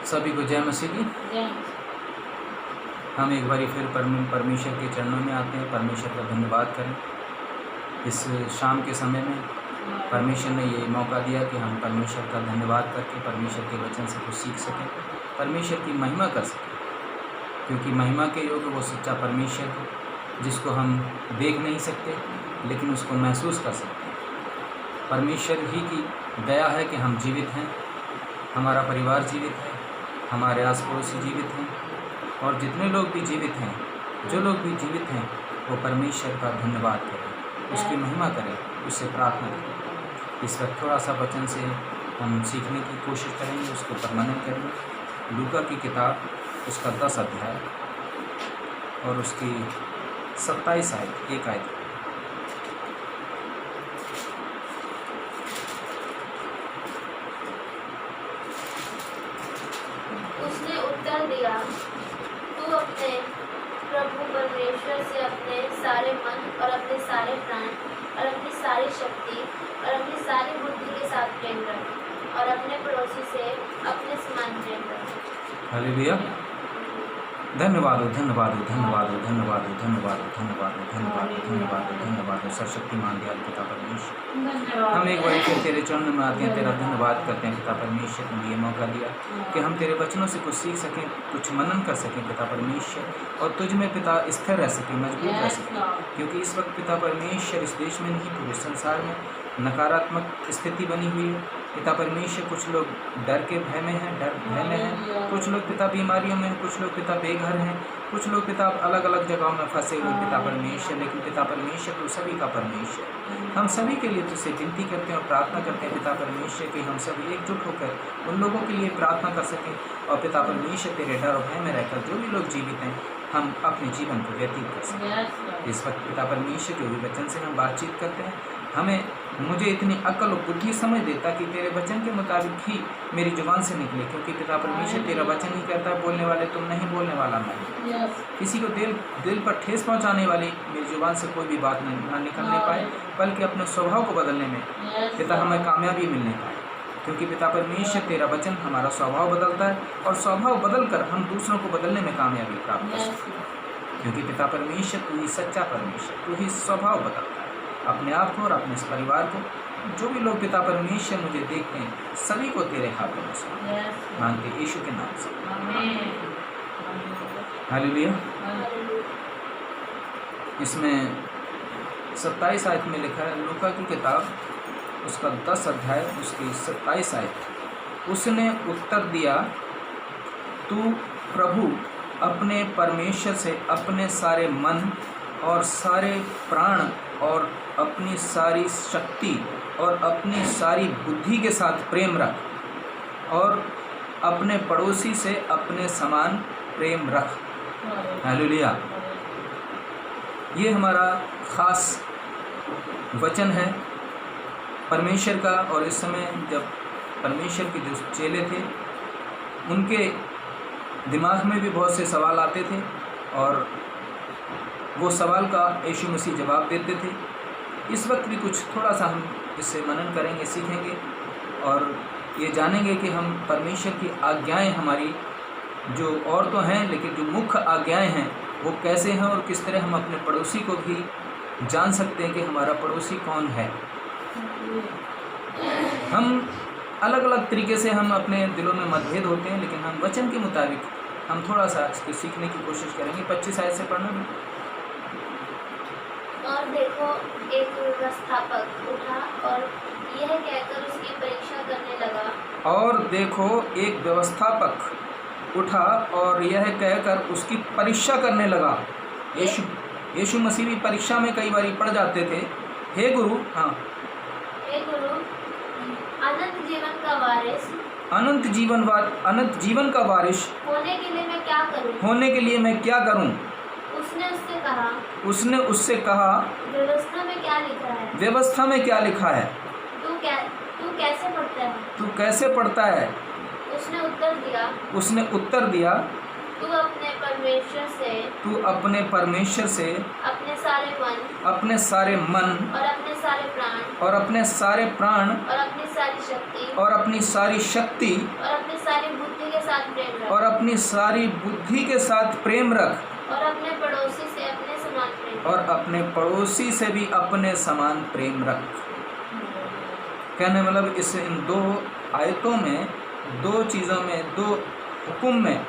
सभी को जय मसीह की। हम एक बार फिर परमेश्वर के चरणों में आते हैं, परमेश्वर का धन्यवाद करें। इस शाम के समय में परमेश्वर ने ये मौका दिया कि हम परमेश्वर का धन्यवाद करके परमेश्वर के वचन से कुछ सीख सकें, परमेश्वर की महिमा कर सकें, क्योंकि महिमा के योग्य वो सच्चा परमेश्वर है जिसको हम देख नहीं सकते लेकिन उसको महसूस कर सकते हैं। परमेश्वर ही की दया है कि हम जीवित हैं, हमारा परिवार जीवित है, हमारे आस पड़ोसी जीवित हैं, और जितने लोग भी जीवित हैं, जो लोग भी जीवित हैं, वो परमेश्वर का धन्यवाद करें, उसकी महिमा करें, उससे प्रार्थना करें। इस वक्त थोड़ा सा वचन से हम सीखने की कोशिश करेंगे, उसके ऊपर मनन करेंगे। लूका की किताब उसका 10 अध्याय और उसकी 27 आयत, एक आयत। उसने उत्तर दिया, तू अपने प्रभु परमेश्वर से अपने सारे मन और अपने सारे प्राण और अपनी सारी शक्ति और अपनी सारी बुद्धि के साथ प्रेम रख, और अपने पड़ोसी से अपने समान प्रेम रख। हालेलुया। धन्यवाद हो, धन्यवाद हो, धन्यवाद हो, धन्यवाद हो, धन्यवाद हो, धन्यवाद हो, धन्यवाद हो, धन्यवाद हो, धन्यवाद हो। सर्वशक्तिमान दयालु पिता परमेश्वर, हम एक बार फिर तेरे चरणों में आते हैं, तेरा धन्यवाद करते हैं पिता परमेश्वर ने ये मौका दिया कि हम तेरे वचनों से कुछ सीख सकें, कुछ मनन कर सकें पिता परमेश्वर, और तुझ में पिता स्थिर रह सकें, मजबूत रह सकें, क्योंकि इस वक्त पिता परमेश्वर इस देश में नहीं पूरे संसार में नकारात्मक स्थिति बनी हुई है पिता परमेश्वर। कुछ लोग डर के भय में हैं, भय में हैं, कुछ लोग पिता बीमारियों में हैं, कुछ लोग पिता बेघर हैं, कुछ लोग पिता अलग अलग जगहों में फंसे हुए पिता परमेश्वर। लेकिन पिता परमेश्वर तो सभी का परमेश्वर, हम सभी के लिए तुझसे विनती करते हैं और प्रार्थना करते हैं पिता परमेश्वर कि हम सभी एकजुट होकर उन लोगों के लिए प्रार्थना कर सकें, और पिता परमेश्वर तेरे डर और भय में रहकर जो भी लोग जीवित हैं हम अपने जीवन को व्यतीत कर सकें। इस वक्त पिता परमेश्वर जो भी वचन से हम बातचीत करते हैं, मुझे इतनी अक्ल और बुद्धि समझ देता कि तेरे वचन के मुताबिक ही मेरी जुबान से निकले, क्योंकि पिता परमेश्वर तेरा वचन ही कहता है बोलने वाले तुम नहीं, बोलने वाला मैं। किसी को दिल पर ठेस पहुंचाने वाली मेरी जुबान से कोई भी बात ना निकलने पाए, बल्कि अपने स्वभाव को बदलने में पिता हमें कामयाबी मिलने पाए, क्योंकि पिता परमेश्वर तेरा वचन हमारा स्वभाव बदलता है, और स्वभाव बदल कर हम दूसरों को बदलने में कामयाबी प्राप्त कर सकते हैं, क्योंकि पिता परमेश्वर तू ही सच्चा परमेश्वर, तू ही स्वभाव बदलता है अपने आप को और अपने इस परिवार को। जो भी लोग पिता परमेश्वर मुझे देखते हैं सभी को तेरे हाथों में से मांगते यीशु के नाम से, हालेलुया। इसमें 27 आयत में लिखा है, लूका की किताब उसका 10 अध्याय उसकी 27 आयत। उसने उत्तर दिया, तू प्रभु अपने परमेश्वर से अपने सारे मन और सारे प्राण और अपनी सारी शक्ति और अपनी सारी बुद्धि के साथ प्रेम रख, और अपने पड़ोसी से अपने समान प्रेम रख। हालेलुया। ये हमारा ख़ास वचन है परमेश्वर का। और इस समय जब परमेश्वर के जो चेले थे उनके दिमाग में भी बहुत से सवाल आते थे, और वो सवाल का यीशु मसीह जवाब देते थे। इस वक्त भी कुछ थोड़ा सा हम इससे मनन करेंगे, सीखेंगे, और ये जानेंगे कि हम परमेश्वर की आज्ञाएं हमारी जो और तो हैं, लेकिन जो मुख्य आज्ञाएं हैं वो कैसे हैं, और किस तरह हम अपने पड़ोसी को भी जान सकते हैं कि हमारा पड़ोसी कौन है। हम अलग अलग तरीके से हम अपने दिलों में मतभेद होते हैं, लेकिन हम वचन के मुताबिक हम थोड़ा सा इसको सीखने की कोशिश करेंगे। 25 आयत से पढ़ना भी। और देखो, एक व्यवस्थापक उठा और यह कहकर उसकी परीक्षा करने लगा। और देखो, एक व्यवस्थापक उठा और यह कहकर उसकी परीक्षा करने लगा। यीशु मसीह भी परीक्षा में कई बार पड़ जाते थे। हे गुरु, हाँ, हे गुरु, अनंत जीवन का वारिस अनंत जीवन का वारिस होने के लिए मैं क्या करूं? होने के लिए मैं क्या करूं? उसने उससे कहा, व्यवस्था में क्या लिखा है? व्यवस्था में क्या लिखा है? तू कैसे पढ़ता है? तू कैसे पढ़ता है? उसने उत्तर दिया, तू अपने परमेश्वर से अपने सारे मन और अपने सारे प्राण और अपनी सारी शक्ति और अपनी सारी बुद्धि के साथ प्रेम रख और अपनी सारी बुद्धि के साथ प्रेम रख और अपने पड़ोसी से अपने समान प्रेम और अपने पड़ोसी से भी अपने समान प्रेम रख। कहने मतलब इस इन दो आयतों में, दो चीज़ों में, दो हुक्म में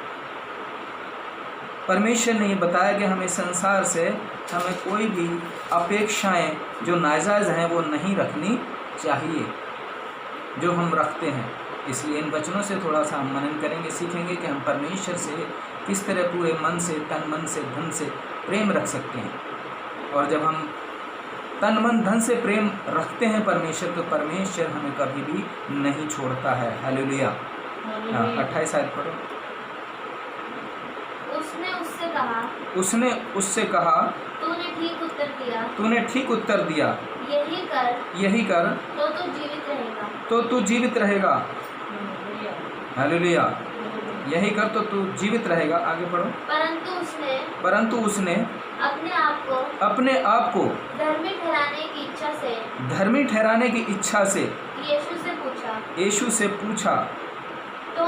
परमेश्वर ने ये बताया कि हमें संसार से हमें कोई भी अपेक्षाएं जो नाजायज़ हैं वो नहीं रखनी चाहिए, जो हम रखते हैं। इसलिए इन वचनों से थोड़ा सा हम मनन करेंगे, सीखेंगे कि हम परमेश्वर से किस तरह पूरे मन से, तन मन से, धन से प्रेम रख सकते हैं। और जब हम तन मन धन से प्रेम रखते हैं परमेश्वर, तो परमेश्वर हमें कभी भी नहीं छोड़ता है। हालेलुया। हाँ, 28 आयत पढ़ो। उसने उससे कहा तूने ठीक उत्तर दिया, तूने ठीक उत्तर दिया, यही कर तो तू जीवित रहेगा। तो तू जीवित रहेगा। हालेलुया। यही कर तो तू जीवित रहेगा। आगे पढ़ो। परंतु उसने अपने आप को धर्मी ठहराने की इच्छा से यीशु से पूछा तो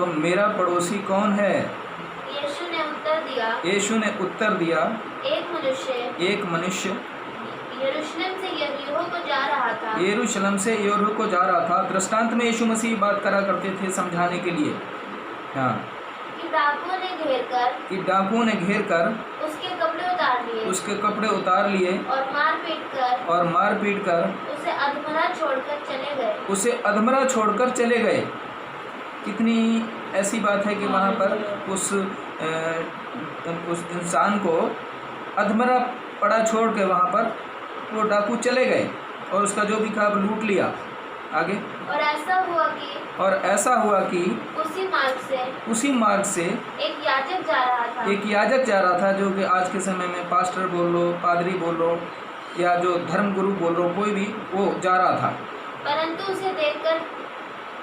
मेरा पड़ोसी कौन है? यीशु ने उत्तर दिया एक मनुष्य यरूशलेम से यरीहो को जा रहा था। दृष्टांत में यीशु मसीह बात करा करते थे समझाने के लिए। हाँ, कि डाकुओं ने घेर कर उसके कपड़े उतार लिए और मार पीट कर उसे अधमरा छोड़कर चले गए। कितनी ऐसी बात है कि वहाँ पर उस इंसान को अधमरा पड़ा छोड़ के वहाँ पर वो डाकू चले गए और उसका जो भी था लूट लिया। आगे। और ऐसा हुआ कि उसी मार्ग से एक याजक जा रहा था, जो कि आज के समय में पास्टर बोल लो, पादरी बोल लो, या जो धर्म गुरु बोल लो, कोई भी वो जा रहा था।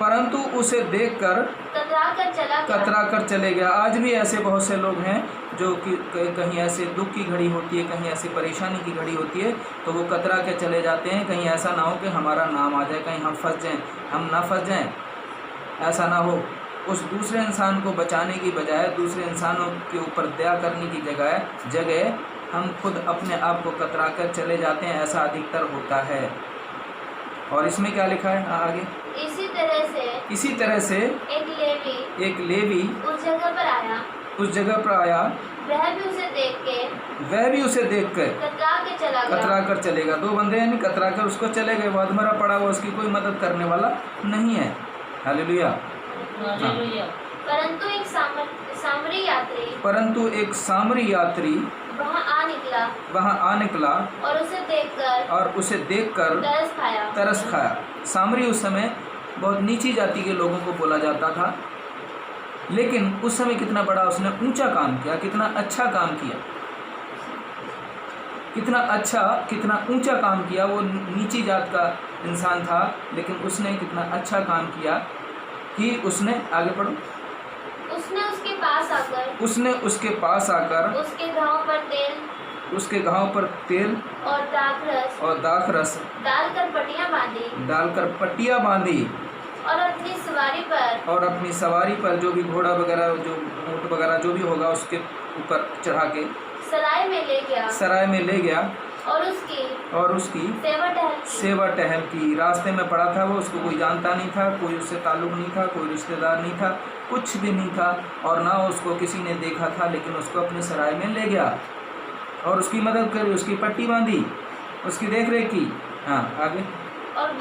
परंतु उसे देखकर कतरा कर चले गया। आज भी ऐसे बहुत से लोग हैं जो कि कहीं ऐसे दुख की घड़ी होती है, कहीं ऐसी परेशानी की घड़ी होती है, तो वो कतरा के चले जाते हैं। कहीं ऐसा ना हो कि हमारा नाम आ जाए, कहीं हम फंस जाएं, हम ना फंस जाएं, ऐसा ना हो। उस दूसरे इंसान को बचाने की बजाय, दूसरे इंसानों के ऊपर दया करने की जगह हम खुद अपने आप को कतरा कर चले जाते हैं। ऐसा अधिकतर होता है। और इसमें क्या लिखा है आगे? इसी तरह से एक लेवी उस जगह पर आया। वह भी उसे देख के कतरा कर चलेगा। दो बंदे यानी कतरा कर उसको चले गए। वो अधमरा पड़ा हुआ, उसकी कोई मदद करने वाला नहीं है। हालेलुया। परंतु एक सामरी यात्री वहाँ आ निकला और उसे देखकर तरस खाया। सामरी उस समय बहुत नीची जाति के लोगों को बोला जाता था, लेकिन उस समय कितना बड़ा उसने ऊंचा काम किया, कितना अच्छा काम किया, कितना ऊंचा काम किया। वो नीची जात का इंसान था, लेकिन उसने कितना अच्छा काम किया कि उसने, आगे पढ़ो, उसने उसके पास आकर उसके घाव पर तेल और दाखरस डालकर पट्टियां बांधी और अपनी सवारी पर जो भी घोड़ा वगैरह, जो ऊँट वगैरह जो भी होगा उसके ऊपर चढ़ा के सराय में ले गया और उसकी सेवा टहल की। रास्ते में पड़ा था वो, उसको कोई जानता नहीं था, कोई उससे ताल्लुक़ नहीं था, कोई रिश्तेदार नहीं था, कुछ भी नहीं था, और ना उसको किसी ने देखा था, लेकिन उसको अपनी सराय में ले गया और उसकी मदद करी, उसकी पट्टी बांधी, उसकी देख रेख की। हाँ, आगे। और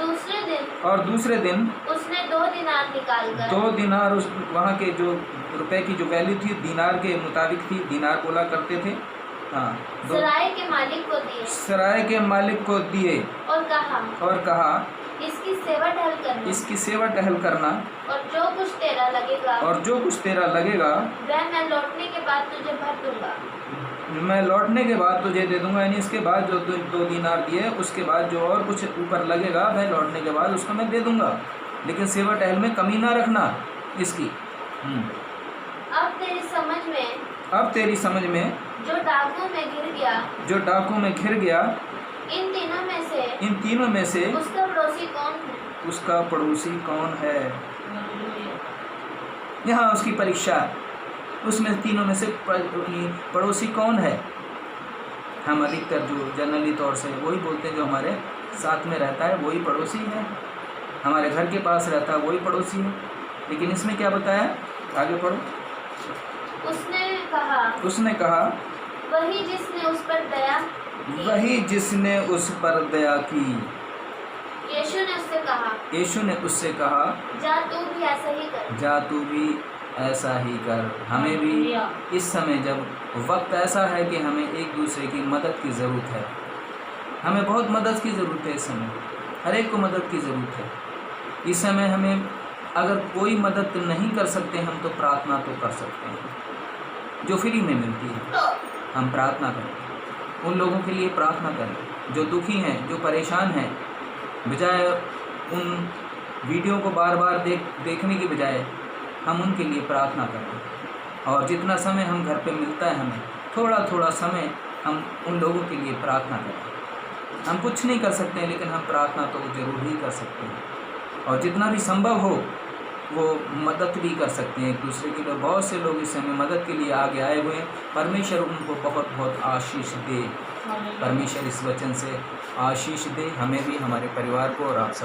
दूसरे दिन उसने 2 दिनार निकालकर 2 दिनार उस वहाँ के जो रुपए की जो वैल्यू थी दिनार के मुताबिक थी, दिनार बोला करते थे। हाँ, सराय के मालिक को दिए और कहा इसकी सेवा टहल करना और जो कुछ तेरा लगेगा वह मैं लौटने के बाद तुझे दे दूंगा। यानी इसके बाद जो 2 दिनार दिए, उसके बाद जो और कुछ ऊपर लगेगा वह लौटने के बाद उसको मैं दे दूंगा, लेकिन सेवा टहल में कमी ना रखना इसकी। अब तेरी समझ में जो डाकुओं में घिर गया, इन तीनों में से उसका उसका पड़ोसी कौन है। यहाँ उसकी परीक्षा, उसमें तीनों में से पड़ोसी कौन है। हम अधिकतर जो जनरली तौर से वही बोलते हैं, जो हमारे साथ में रहता है वही पड़ोसी है, हमारे घर के पास रहता है वही पड़ोसी है। लेकिन इसमें क्या बताया, आगे पढ़ो। उसने कहा वही जिसने उस पर दया की। वही जिसने उस पर दया की। यीशु ने उससे कहा जा तू भी ऐसा ही कर। जा तू भी ऐसा ही कर। हमें भी इस समय जब वक्त ऐसा है कि हमें एक दूसरे की मदद की ज़रूरत है, हमें बहुत मदद की ज़रूरत है। इस समय हर एक को मदद की ज़रूरत है। इस समय हमें अगर कोई मदद नहीं कर सकते हम तो प्रार्थना तो कर सकते हैं, जो फ्री में मिलती है। हम प्रार्थना करें, उन लोगों के लिए प्रार्थना करें जो दुखी हैं, जो परेशान हैं। बजाय उन वीडियो को बार बार देखने की बजाय हम उनके लिए प्रार्थना करें। और जितना समय हम घर पे मिलता है, हमें थोड़ा थोड़ा समय हम उन लोगों के लिए प्रार्थना करें। हम कुछ नहीं कर सकते हैं, लेकिन हम प्रार्थना तो ज़रूर ही कर सकते हैं। और जितना भी संभव हो वो मदद भी कर सकते हैं एक दूसरे के लिए। बहुत से लोग इस समय मदद के लिए आगे आए हुए हैं। परमेश्वर उनको बहुत बहुत आशीष दे। परमेश्वर इस वचन से आशीष दे हमें भी, हमारे परिवार को और आप सब।